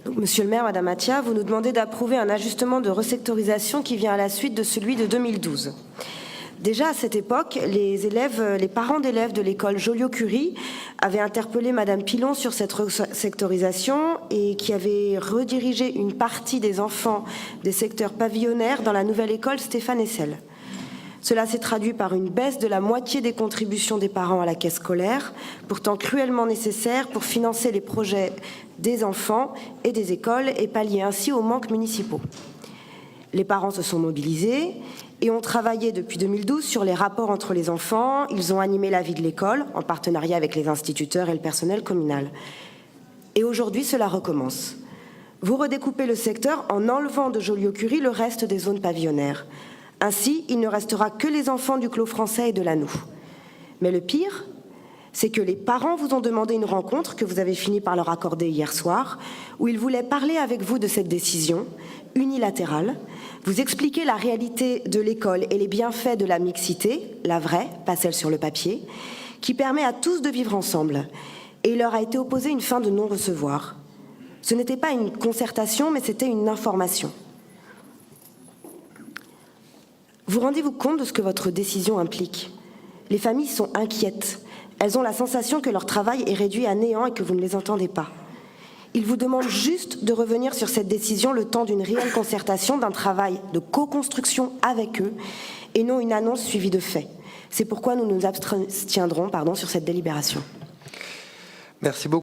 Donc, Monsieur le maire, Madame Attia, vous nous demandez d'approuver un ajustement de resectorisation qui vient à la suite de celui de 2012. Déjà à cette époque, les parents d'élèves de l'école Joliot-Curie avaient interpellé Madame Pilon sur cette sectorisation et qui avait redirigé une partie des enfants des secteurs pavillonnaires dans la nouvelle école Stéphane Hessel. Cela s'est traduit par une baisse de la moitié des contributions des parents à la caisse scolaire, pourtant cruellement nécessaire pour financer les projets des enfants et des écoles et pallier ainsi aux manques municipaux. Les parents se sont mobilisés et ont travaillé depuis 2012 sur les rapports entre les enfants. Ils ont animé la vie de l'école en partenariat avec les instituteurs et le personnel communal. Et aujourd'hui, cela recommence. Vous redécoupez le secteur en enlevant de Joliot-Curie le reste des zones pavillonnaires. Ainsi, il ne restera que les enfants du Clos français et de l'Anou. Mais le pire, c'est que les parents vous ont demandé une rencontre que vous avez fini par leur accorder hier soir, où ils voulaient parler avec vous de cette décision unilatérale, vous expliquer la réalité de l'école et les bienfaits de la mixité, la vraie, pas celle sur le papier, qui permet à tous de vivre ensemble. Et il leur a été opposé une fin de non-recevoir. Ce n'était pas une concertation, mais c'était une information. Vous rendez-vous compte de ce que votre décision implique? Les familles sont inquiètes. Elles ont la sensation que leur travail est réduit à néant et que vous ne les entendez pas. Ils vous demandent juste de revenir sur cette décision le temps d'une réelle concertation, d'un travail de co-construction avec eux et non une annonce suivie de faits. C'est pourquoi nous nous abstiendrons sur cette délibération. Merci beaucoup.